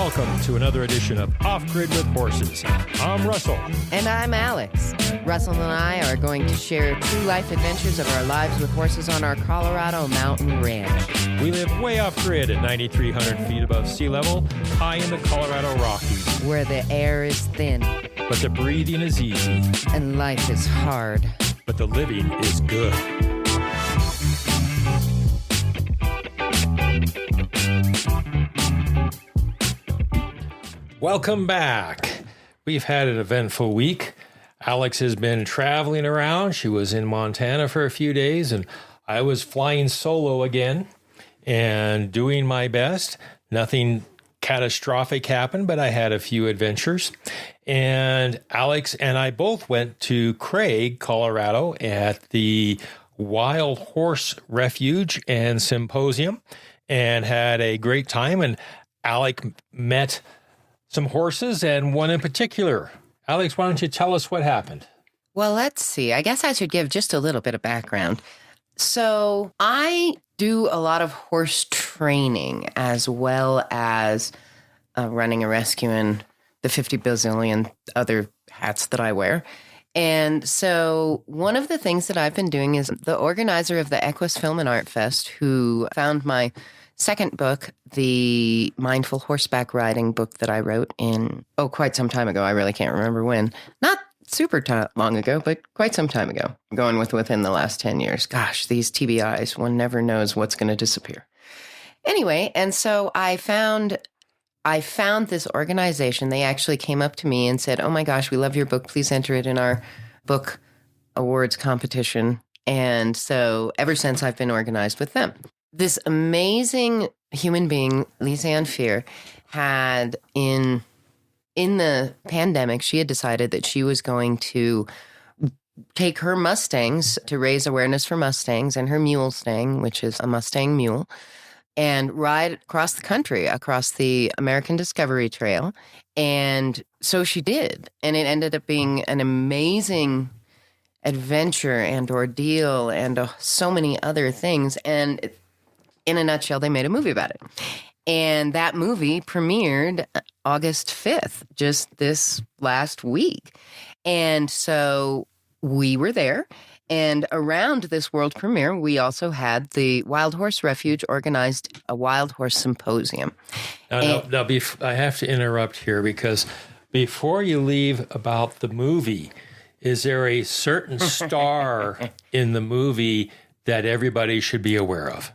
welcome to another edition of Off Grid with Horses. I'm Russell. And I'm Alex. Russell and I are going to share true life adventures of our lives with horses on our Colorado mountain ranch. We live way off grid at 9,300 feet above sea level, high in the Colorado Rockies. Where the air is thin. But the breathing is easy. And life is hard. But the living is good. Welcome back. We've had an eventful week. Alex has been traveling around. She was in Montana for a few days, and I was flying solo again and doing my best. Nothing catastrophic happened, but I had a few adventures. And Alex and I both went to Craig, Colorado at the Wild Horse Refuge and Symposium and had a great time. And Alex met some horses and one in particular. Alex, why don't you tell us what happened? Well, let's see. I guess I should give just a little bit of background. So I do a lot of horse training as well as running a rescue and the 50 bazillion other hats that I wear. And so one of the things that I've been doing is the organizer of the Equus Film and Art Fest, who found my second book, the Mindful Horseback Riding book that I wrote in, quite some time ago. I really can't remember when. Not super long ago, but quite some time ago. I'm going with within the last 10 years. Gosh, these TBIs, one never knows what's going to disappear. Anyway, and so I found this organization. They actually came up to me and said, "Oh my gosh, we love your book. Please enter it in our book awards competition." And so ever since I've been organized with them. This amazing human being, Lisanne Fear, had in the pandemic, she had decided that she was going to take her Mustangs to raise awareness for Mustangs and her Mustang, which is a Mustang mule, and ride across the country, across the American Discovery Trail. And so she did. And it ended up being an amazing adventure and ordeal and so many other things. And in a nutshell, they made a movie about it. And that movie premiered August 5th, just this last week. And so we were there. And around this world premiere, we also had the Wild Horse Refuge organized a Wild Horse Symposium. Now, I have to interrupt here because before you leave about the movie, is there a certain star in the movie that everybody should be aware of?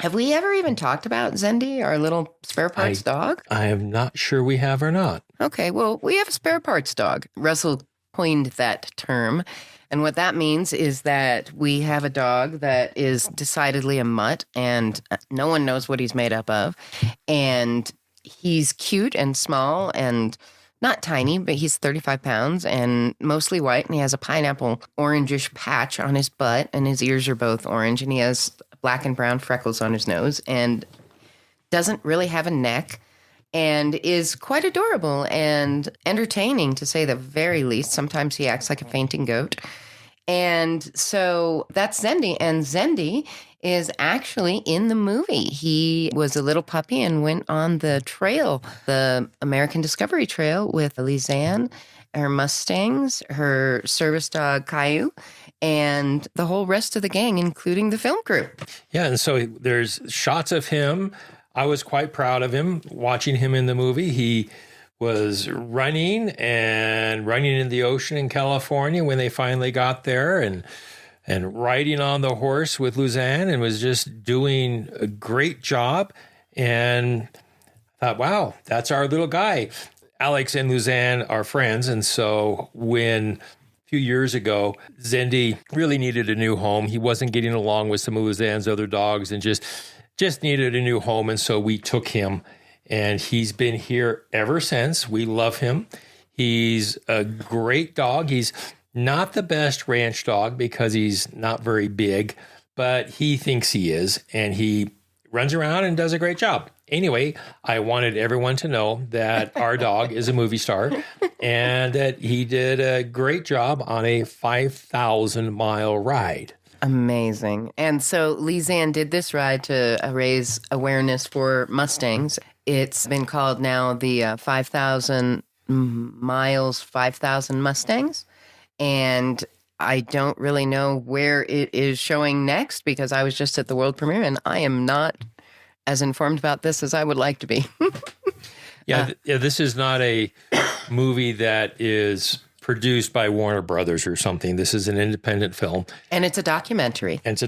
Have we ever even talked about Zendi, our little spare parts dog? I am not sure we have or not. Okay, well, we have a spare parts dog. Russell coined that term. And what that means is that we have a dog that is decidedly a mutt, and no one knows what he's made up of. And he's cute and small and not tiny, but he's 35 pounds and mostly white. And he has a pineapple orangish patch on his butt, and his ears are both orange. And he has black and brown freckles on his nose and doesn't really have a neck and is quite adorable and entertaining, to say the very least. Sometimes he acts like a fainting goat. And so that's Zendi. And Zendi is actually in the movie. He was a little puppy and went on the trail, the American Discovery Trail, with Lisanne, her Mustangs, her service dog, Caillou, and the whole rest of the gang, including the film crew. Yeah, and so there's shots of him. I was quite proud of him watching him in the movie. He was running in the ocean in California when they finally got there, and riding on the horse with Lisanne, and was just doing a great job. And I thought, wow, that's our little guy. Alex and Lisanne are friends, and so when few years ago, Zendi really needed a new home. He wasn't getting along with some of Lisanne's other dogs and just needed a new home. And so we took him, and he's been here ever since. We love him. He's a great dog. He's not the best ranch dog because he's not very big, but he thinks he is, and he runs around and does a great job. Anyway, I wanted everyone to know that our dog is a movie star and that he did a great job on a 5,000-mile ride. Amazing. And so Lisanne did this ride to raise awareness for Mustangs. It's been called now the 5,000 miles, 5,000 Mustangs. And I don't really know where it is showing next because I was just at the world premiere and I am not as informed about this as I would like to be. Yeah, this is not a movie that is produced by Warner Brothers or something. This is an independent film. And it's a documentary. And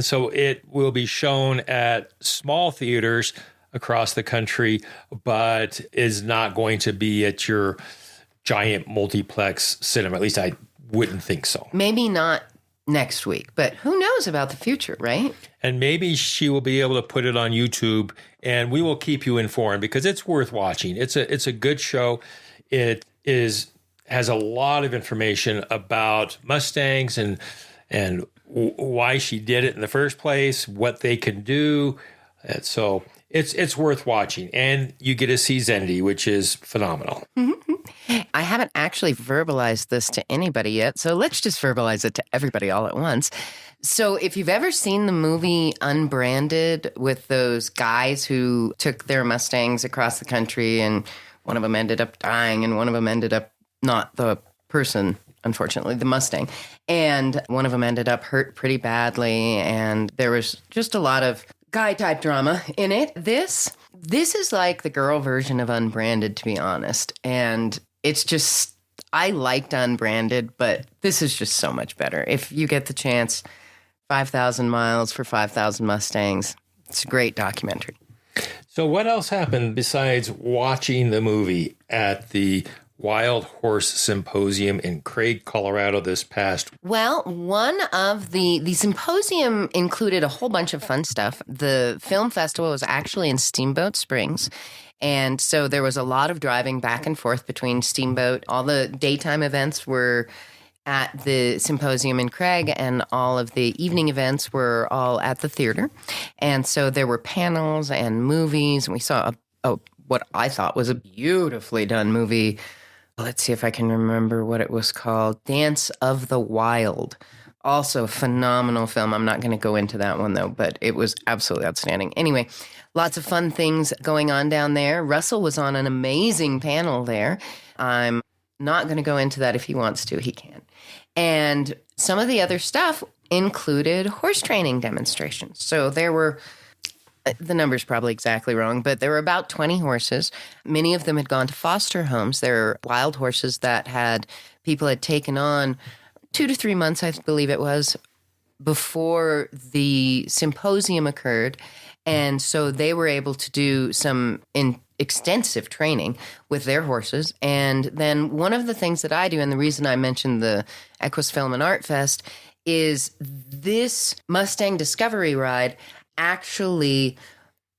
so it will be shown at small theaters across the country, but is not going to be at your giant multiplex cinema. At least I wouldn't think so. Maybe not next week, but who knows about the future, right? And maybe she will be able to put it on YouTube, and we will keep you informed because it's worth watching. It's a good show. It has a lot of information about Mustangs and why she did it in the first place, what they can do. And so it's worth watching, and you get to see Zendi, which is phenomenal. I haven't actually verbalized this to anybody yet, so let's just verbalize it to everybody all at once. So if you've ever seen the movie Unbranded with those guys who took their Mustangs across the country and one of them ended up dying and one of them ended up not the person, unfortunately, the Mustang, and one of them ended up hurt pretty badly, and there was just a lot of guy-type drama in it. This is like the girl version of Unbranded, to be honest, and it's just, I liked Unbranded, but this is just so much better. If you get the chance, 5,000 miles for 5,000 Mustangs. It's a great documentary. So what else happened besides watching the movie at the Wild Horse Symposium in Craig, Colorado this past? Well, one of the symposium included a whole bunch of fun stuff. The film festival was actually in Steamboat Springs. And so there was a lot of driving back and forth between Steamboat. All the daytime events were at the symposium in Craig, and all of the evening events were all at the theater. And so there were panels and movies. And we saw what I thought was a beautifully done movie. Let's see if I can remember what it was called. Dance of the Wild. Also a phenomenal film. I'm not going to go into that one, though, but it was absolutely outstanding. Anyway, lots of fun things going on down there. Russell was on an amazing panel there. I'm not going to go into that. If he wants to, he can. And some of the other stuff included horse training demonstrations. So there were, the number's probably exactly wrong, but there were about 20 horses. Many of them had gone to foster homes. They're wild horses that people had taken on 2 to 3 months, I believe it was, before the symposium occurred. And so they were able to do some extensive training with their horses. And then one of the things that I do, and the reason I mentioned the Equus Film and Art Fest, is this Mustang Discovery Ride actually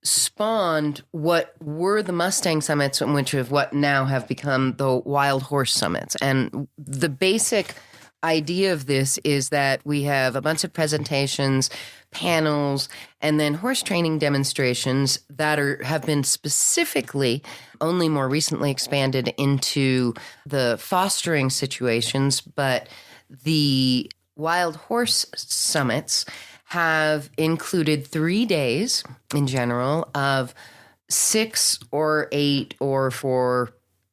spawned what were the Mustang Summits, which of what now have become the Wild Horse Summits. And the basic idea of this is that we have a bunch of presentations, panels, and then horse training demonstrations that have been specifically only more recently expanded into the fostering situations. But the Wild Horse Summits have included 3 days in general of 6 or 8 or 4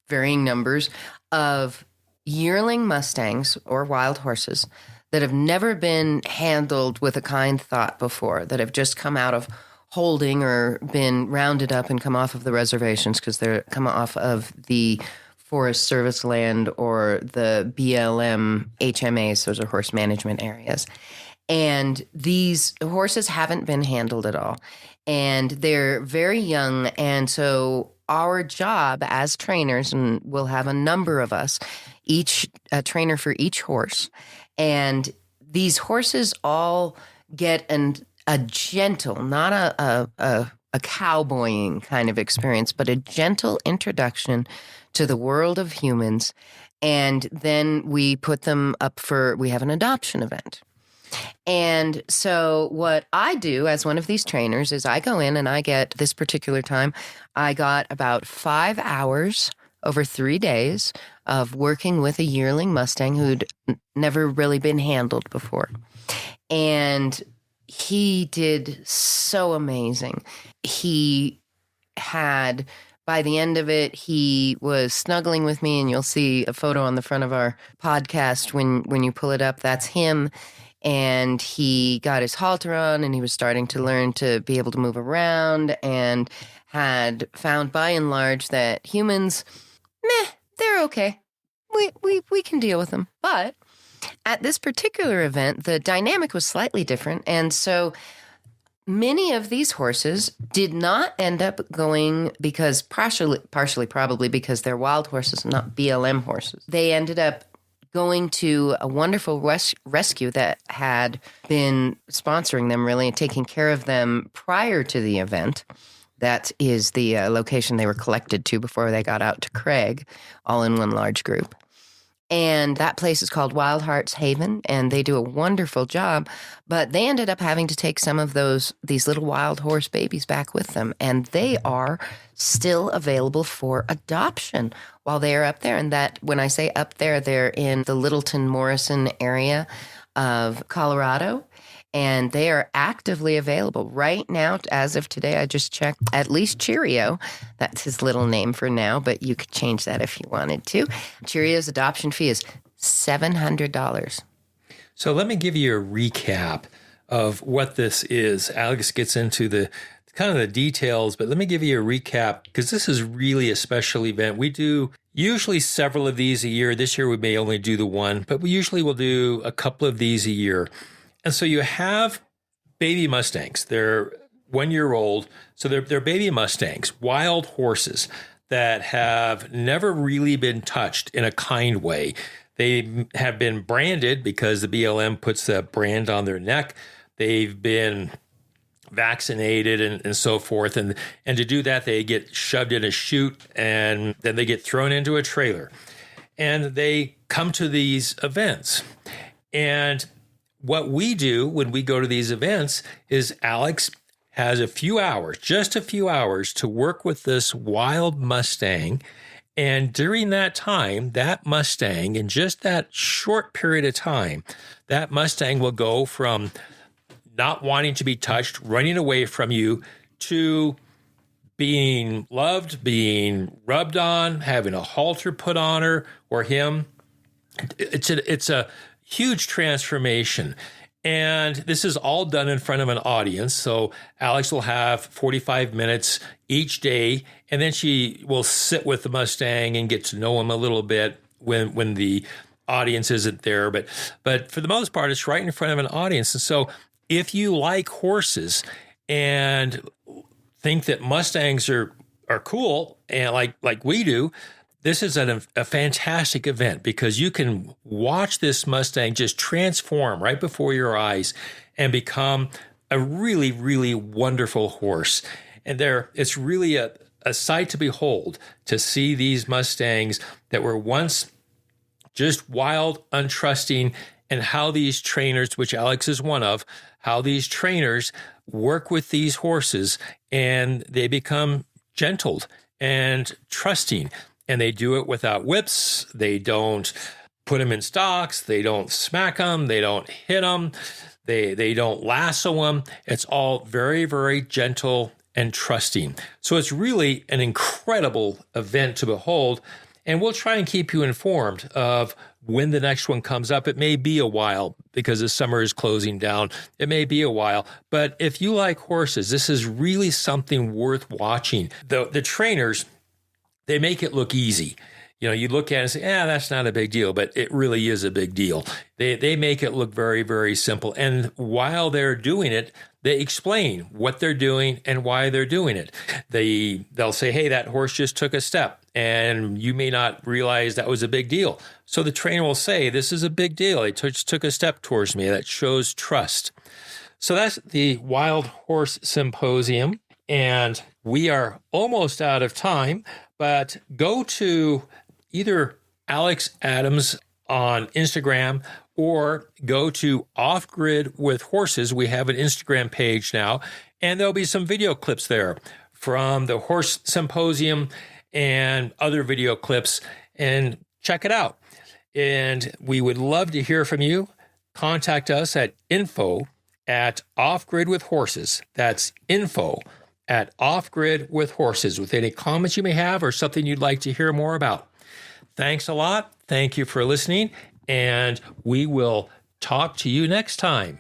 varying numbers of yearling Mustangs or wild horses that have never been handled with a kind thought before, that have just come out of holding or been rounded up and come off of the reservations because they're come off of the Forest Service land or the BLM HMAs, those are horse management areas. And these horses haven't been handled at all. And they're very young. And so our job as trainers, and we'll have a number of us, a trainer for each horse. And these horses all get a gentle, not a cowboying kind of experience, but a gentle introduction to the world of humans. And then we put them up we have an adoption event. And so what I do as one of these trainers is I go in and I get this particular time, I got about 5 hours over 3 days of working with a yearling Mustang who'd never really been handled before. And he did so amazing. He had, by the end of it, he was snuggling with me, and you'll see a photo on the front of our podcast when you pull it up. That's him. And he got his halter on, and he was starting to learn to be able to move around, and had found by and large that humans, they're okay. We can deal with them. But at this particular event, the dynamic was slightly different. And so many of these horses did not end up going because partially probably because they're wild horses, not BLM horses. They ended up going to a wonderful rescue that had been sponsoring them, really, and taking care of them prior to the event. That is the location they were collected to before they got out to Craig, all in one large group. And that place is called Wild Hearts Haven, and they do a wonderful job. But they ended up having to take some of these little wild horse babies back with them, and they are still available for adoption while they are up there. And that, when I say up there, they're in the Littleton Morrison area of Colorado, and they are actively available right now. As of today, I just checked, at least Cheerio, that's his little name for now, but you could change that if you wanted to. Cheerio's adoption fee is $700. So let me give you a recap of what this is. Alex gets into the kind of the details, but let me give you a recap, because this is really a special event. We do usually several of these a year. This year we may only do the one, but we usually will do a couple of these a year. And so you have baby Mustangs. They're 1 year old. So they're baby Mustangs, wild horses that have never really been touched in a kind way. They have been branded because the BLM puts the brand on their neck. They've been vaccinated and so forth. And to do that, they get shoved in a chute, and then they get thrown into a trailer. And they come to these events. And what we do when we go to these events is Alex has a few hours, just a few hours, to work with this wild Mustang. And during that time, that Mustang, in just that short period of time, that Mustang will go from not wanting to be touched, running away from you, to being loved, being rubbed on, having a halter put on her or him. It's a huge transformation. And this is all done in front of an audience. So Alex will have 45 minutes each day, and then she will sit with the Mustang and get to know him a little bit when the audience isn't there. But for the most part, it's right in front of an audience. And so if you like horses and think that Mustangs are cool, and like we do, this is a fantastic event, because you can watch this Mustang just transform right before your eyes and become a really, really wonderful horse. And it's really a sight to behold to see these Mustangs that were once just wild, untrusting, and how these trainers, which Alex is one of, how these trainers work with these horses, and they become gentled and trusting. And they do it without whips. They don't put them in stocks. They don't smack them. They don't hit them. They don't lasso them. It's all very, very gentle and trusting. So it's really an incredible event to behold. And we'll try and keep you informed of when the next one comes up. It may be a while because the summer is closing down. It may be a while. But if you like horses, this is really something worth watching. The trainers, they make it look easy. You know, you look at it and say, that's not a big deal, but it really is a big deal. They make it look very, very simple. And while they're doing it, they explain what they're doing and why they're doing it. They'll say, hey, that horse just took a step, and you may not realize that was a big deal. So the trainer will say, this is a big deal. They just took a step towards me. That shows trust. So that's the Wild Horse Symposium. And we are almost out of time, but go to either Alex Adams on Instagram or go to Off Grid with Horses. We have an Instagram page now, and there'll be some video clips there from the Horse Symposium and other video clips, and check it out. And we would love to hear from you. Contact us at info@offgridwithhorses. That's info at Off Grid with Horses with any comments you may have or something you'd like to hear more about. Thanks a lot. Thank you for listening, and we will talk to you next time.